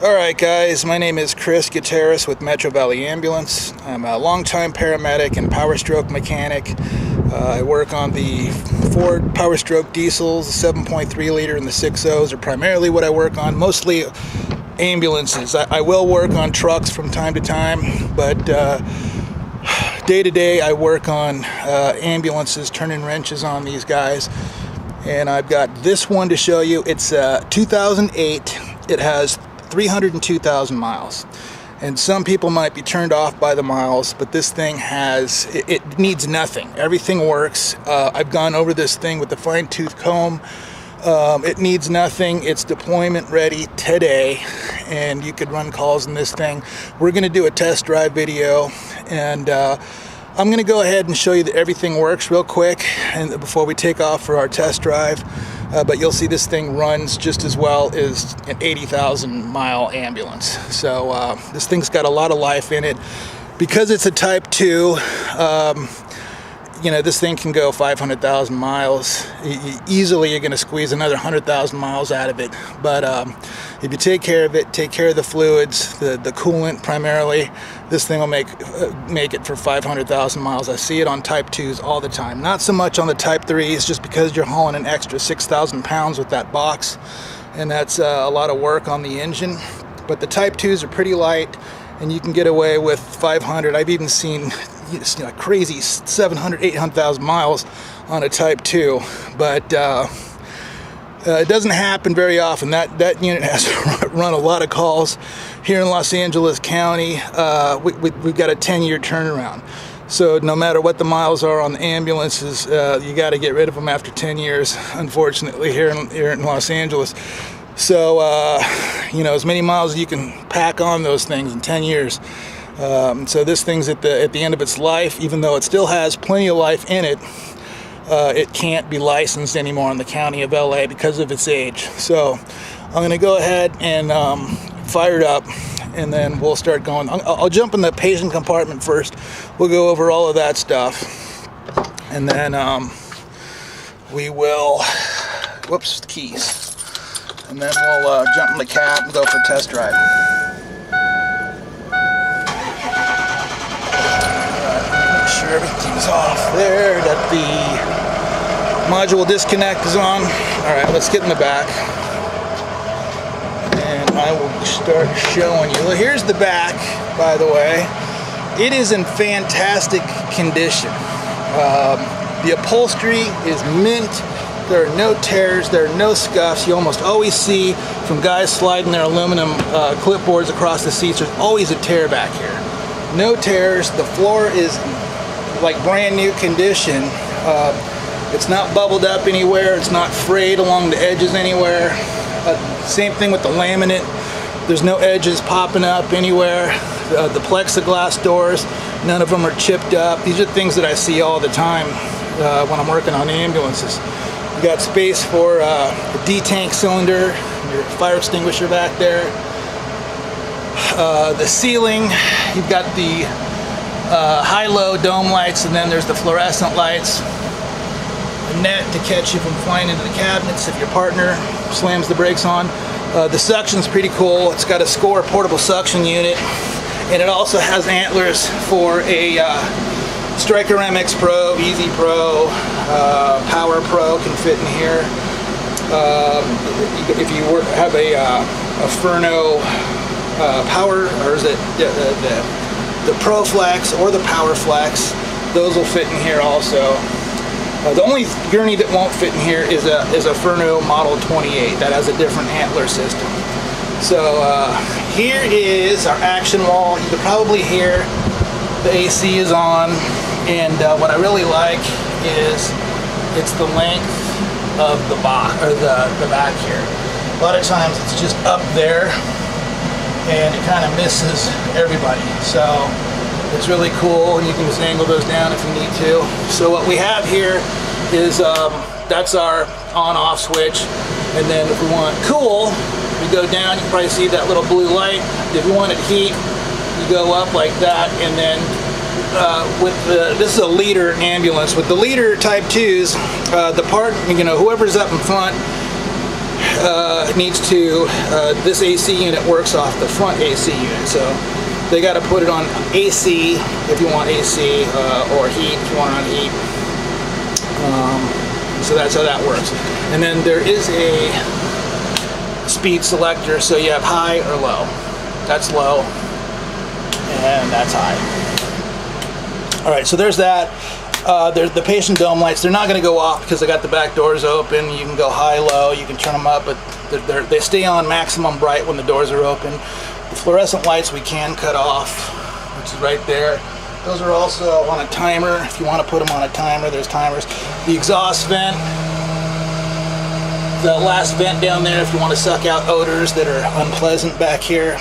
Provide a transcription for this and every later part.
Alright guys, my name is Chris Gutierrez with Metro Valley Ambulance. I'm a longtime paramedic and power stroke mechanic. I work on the Ford Power Stroke diesels, the 7.3 liter and the 6.0s are primarily what I work on, mostly ambulances. I will work on trucks from time to time, but day to day I work on ambulances, turning wrenches on these guys. And I've got this one to show you. It's 2008. It has 302,000 miles, and some people might be turned off by the miles, but this thing has, it needs nothing. Everything works. I've gone over this thing with the fine-tooth comb. It needs nothing. It's deployment ready today, and you could run calls in this thing. We're going to do a test drive video, and I'm going to go ahead and show you that everything works real quick and before we take off for our test drive. But you'll see this thing runs just as well as an 80,000 mile ambulance. So this thing's got a lot of life in it. Because it's a Type 2, you know, this thing can go 500,000 miles. Easily you're going to squeeze another 100,000 miles out of it. But if you take care of it, take care of the fluids, the coolant primarily, this thing will make it for 500,000 miles. I see it on Type 2s all the time. Not so much on the Type 3s, just because you're hauling an extra 6,000 pounds with that box. And that's a lot of work on the engine. But the Type 2s are pretty light, and you can get away with 500. I've even seen crazy 700, 800,000 miles on a Type 2, but it doesn't happen very often. That unit has to run a lot of calls here in Los Angeles County. We've got a 10-year turnaround, so no matter what the miles are on the ambulances, you got to get rid of them after 10 years, unfortunately, here in Los Angeles. So you know, as many miles as you can pack on those things in 10 years. So this thing's at the end of its life. Even though it still has plenty of life in it, it can't be licensed anymore in the county of LA because of its age. So I'm going to go ahead and fire it up, and then we'll start going. I'll jump in the patient compartment first. We'll go over all of that stuff, and then we will, whoops, keys. And then we'll jump in the cab and go for a test drive. Make sure everything's off there, that the module disconnect is on. Alright, let's get in the back. And I will start showing you. Well, here's the back, by the way. It is in fantastic condition. The upholstery is mint. There are no tears, there are no scuffs. You almost always see from guys sliding their aluminum clipboards across the seats, there's always a tear back here. No tears. The floor is like brand new condition. It's not bubbled up anywhere. It's not frayed along the edges anywhere. Same thing with the laminate. There's no edges popping up anywhere. The plexiglass doors, none of them are chipped up. These are things that I see all the time when I'm working on ambulances. You got space for a D-tank cylinder, your fire extinguisher back there. The ceiling, you've got the high-low dome lights, and then there's the fluorescent lights. A net to catch you from flying into the cabinets if your partner slams the brakes on. The suction's pretty cool. It's got a SCORE portable suction unit, and it also has antlers for a Striker MX Pro, Easy Pro, Power Pro can fit in here. If you have a Furno Power, or is it the Pro Flex or the Power Flex, those will fit in here also. The only gurney that won't fit in here is a Furno Model 28 that has a different antler system. So here is our action wall. You can probably hear the AC is on. And what I really like is it's the length of the back here. A lot of times it's just up there, and it kind of misses everybody. So it's really cool, and you can just angle those down if you need to. So what we have here is that's our on-off switch, and then if we want cool, we go down. You can probably see that little blue light. If you wanted heat, you go up like that, and then this is a liter ambulance. With the liter Type 2s, the part, you know, whoever's up in front, needs to, this AC unit works off the front AC unit, so they got to put it on AC if you want AC, or heat if you want it on heat. So that's how that works. And then there is a speed selector, so you have high or low. That's low, and that's high. All right, so there's that. There's the patient dome lights. They're not going to go off because I got the back doors open. You can go high, low. You can turn them up, but they stay on maximum bright when the doors are open. The fluorescent lights we can cut off, which is right there. Those are also on a timer. If you want to put them on a timer, there's timers. The exhaust vent, the last vent down there, if you want to suck out odors that are unpleasant back here.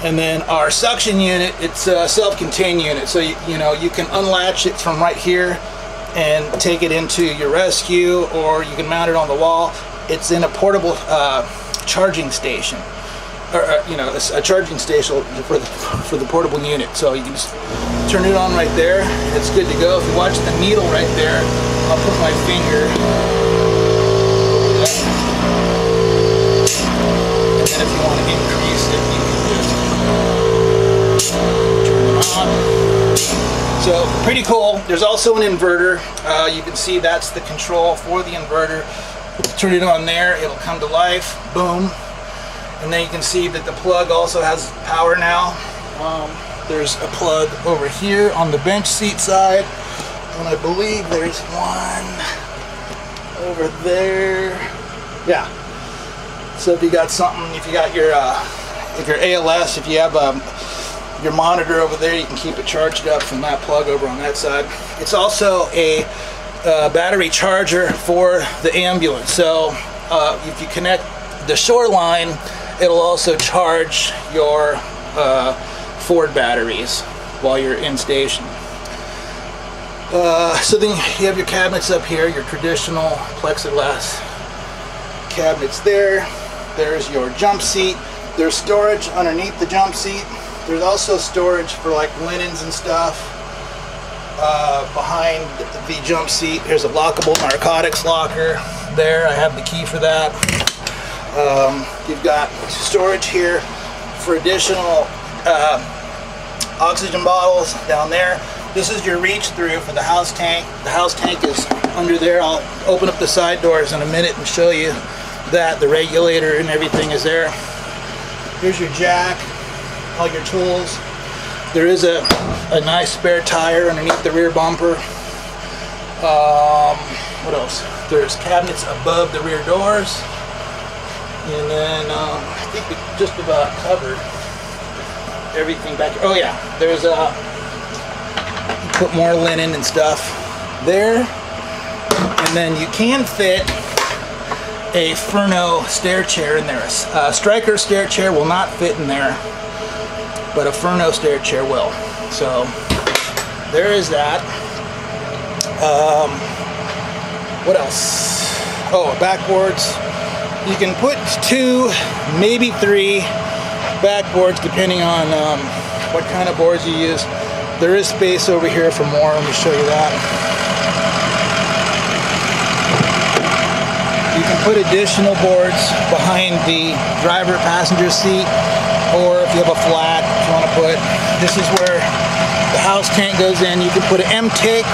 And then our suction unit, it's a self-contained unit, so you can unlatch it from right here and take it into your rescue, or you can mount it on the wall. It's in a portable charging station, or a charging station for the portable unit. So you can just turn it on right there, and it's good to go. If you watch the needle right there, I'll put my finger over that. And then if you want to increase it, you can just turn it on. So pretty cool. There's also an inverter. You can see that's the control for the inverter. Turn it on there, it'll come to life. Boom. And then you can see that the plug also has power now. There's a plug over here on the bench seat side, and I believe there's one over there. Yeah. So if you got something, if you got your ALS, if you have your monitor over there, you can keep it charged up from that plug over on that side. It's also a battery charger for the ambulance. So if you connect the Shoreline, it'll also charge your Ford batteries while you're in station. So then you have your cabinets up here, your traditional plexiglass cabinets there. There's your jump seat. There's storage underneath the jump seat. There's also storage for like linens and stuff behind the jump seat. There's a lockable narcotics locker there. I have the key for that. You've got storage here for additional oxygen bottles down there. This is your reach through for the house tank. The house tank is under there. I'll open up the side doors in a minute and show you that. The regulator and everything is there. Here's your jack, all your tools. There is a nice spare tire underneath the rear bumper. What else? There's cabinets above the rear doors. And then I think we just about covered everything back here. Oh yeah, there's put more linen and stuff there. And then you can fit a Furno stair chair in there. A Stryker stair chair will not fit in there, but a Furno stair chair will. So there is that. What else? Oh, backboards. You can put 2, maybe 3 backboards depending on what kind of boards you use. There is space over here for more. Let me show you that. You can put additional boards behind the driver passenger seat, or if you have a flat, if you want to put, this is where the house tank goes in. You can put an M tank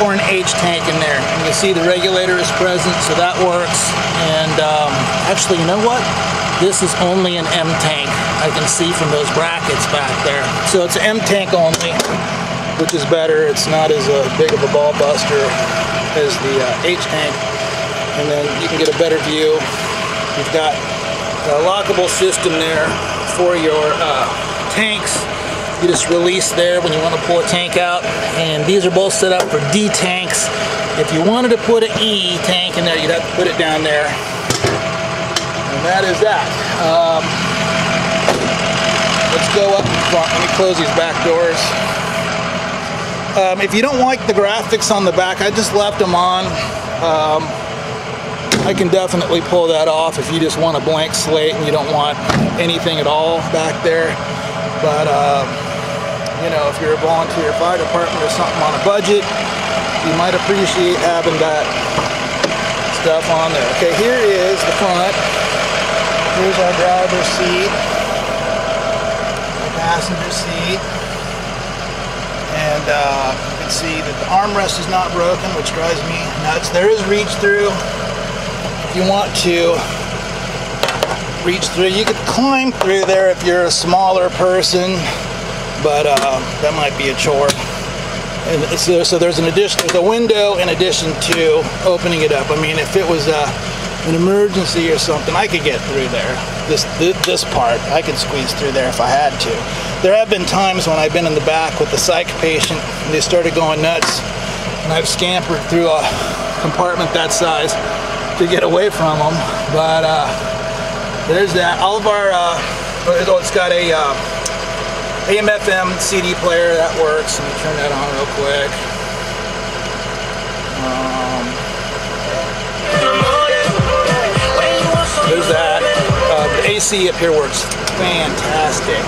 or an H tank in there. And you see the regulator is present, so that works. And actually, you know what? This is only an M tank. I can see from those brackets back there. So it's an M tank only, which is better. It's not as big of a ball buster as the H tank. And then you can get a better view. You've got a lockable system there for your tanks. You just release there when you want to pull a tank out. And these are both set up for D tanks. If you wanted to put an E tank in there, you'd have to put it down there. And that is that. Let's go up in front. Let me close these back doors. If you don't like the graphics on the back, I just left them on. I can definitely pull that off if you just want a blank slate and you don't want anything at all back there. But you know, if you're a volunteer fire department or something on a budget, you might appreciate having that stuff on there. Okay, here is the front. Here's our driver's seat, the passenger seat, and you can see that the armrest is not broken, which drives me nuts. There is reach through. If you want to reach through, you could climb through there if you're a smaller person, but that might be a chore. And so there's a window in addition to opening it up. I mean, if it was an emergency or something, I could get through there. This part, I could squeeze through there if I had to. There have been times when I've been in the back with a psych patient and they started going nuts, and I've scampered through a compartment that size to get away from them. But there's that. All of our, it's got a AM/FM CD player that works. Let me turn that on real quick. There's that. The AC up here works fantastic.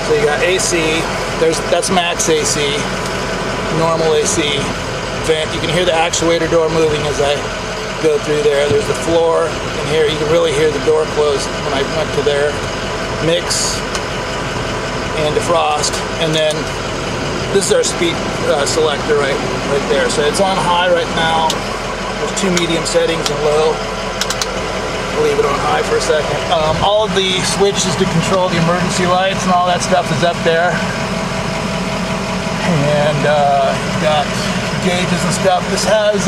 So you got AC. That's max AC, normal AC. Vent. You can hear the actuator door moving as I go through there. There's the floor in here. You can really hear the door close when I went to there. Mix and defrost, and then this is our speed selector right there. So it's on high right now. There's two medium settings and low. I'll leave it on high for a second. All of the switches to control the emergency lights and all that stuff is up there. And you've got gauges and stuff. This has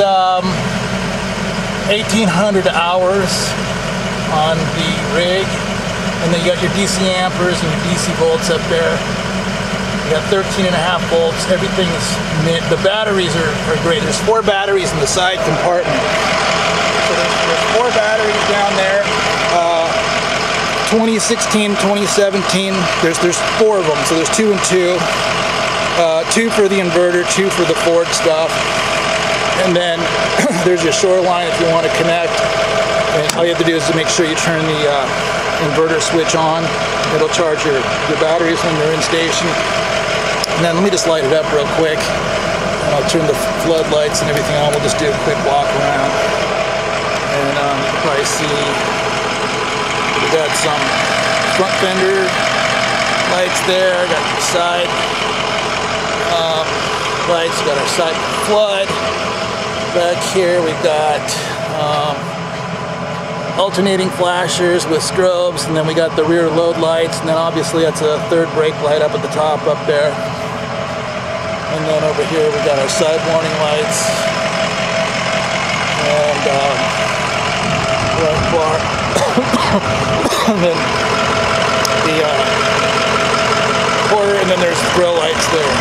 1,800 hours on the rig. And then you got your DC ampers and your DC volts up there. You got 13.5 volts. Everything is mint. The batteries are great. There's 4 batteries in the side compartment. So there's 4 batteries down there. 2016, 2017. There's 4 of them. So there's 2 and 2. 2 for the inverter, 2 for the Ford stuff. And then there's your shoreline if you want to connect. And all you have to do is to make sure you turn the inverter switch on. It'll charge your batteries when they're in station. And then let me just light it up real quick, and I'll turn the floodlights and everything on. We'll just do a quick walk around, and you can probably see we got some front fender lights there. Got the side lights. Got our side flood back here. We've got alternating flashers with strobes, and then we got the rear load lights, and then obviously that's a third brake light up at the top up there. And then over here we got our side warning lights and right bar. And then the quarter, and then there's grill lights there.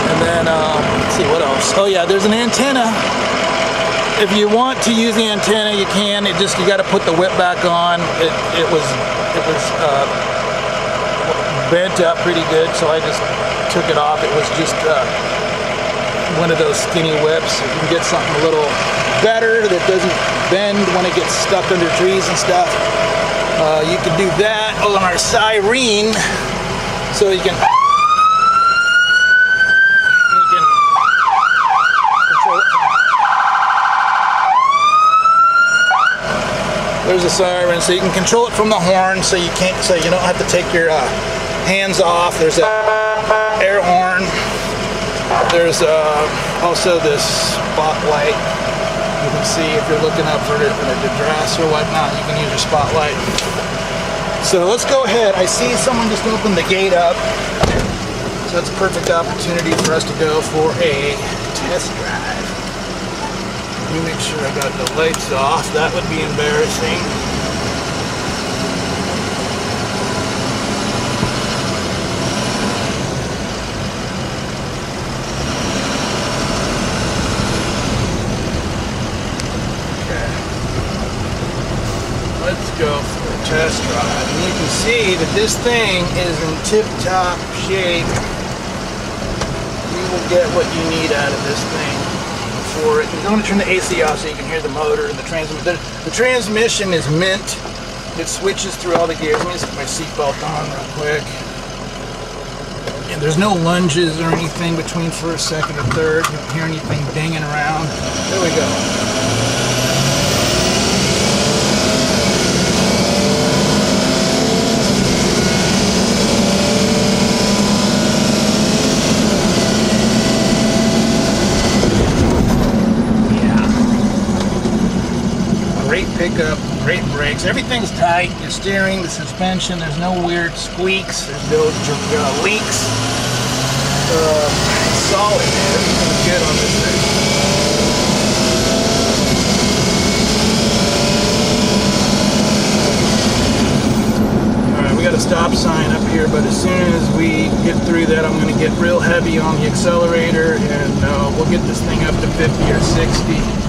And then let's see what else. Oh yeah, there's an antenna. If you want to use the antenna, you can. You got to put the whip back on. It was bent up pretty good, so I just took it off. It was just one of those skinny whips. If you can get something a little better that doesn't bend when it gets stuck under trees and stuff, you can do that on our siren, so you can. There's a siren, so you can control it from the horn, so you don't have to take your hands off. There's a air horn. There's also this spotlight. You can see if you're looking up for an address or whatnot, you can use your spotlight. So let's go ahead. I see someone just opened the gate up, so that's a perfect opportunity for us to go for a test drive. Let me make sure I got the lights off. That would be embarrassing. Okay. Let's go for a test drive. And you can see that this thing is in tip-top shape. You will get what you need out of this thing. For it. I'm going to turn the AC off so you can hear the motor and the transmission. The transmission is mint. It switches through all the gears. Let me just put my seatbelt on real quick. And there's no lunges or anything between first, second, or third. You don't hear anything dinging around. There we go. Great pickup, great brakes, everything's tight. Your steering, the suspension, there's no weird squeaks, there's no leaks. Solid, man. Everything's good on this thing. Alright, we got a stop sign up here, but as soon as we get through that, I'm going to get real heavy on the accelerator, and we'll get this thing up to 50 or 60.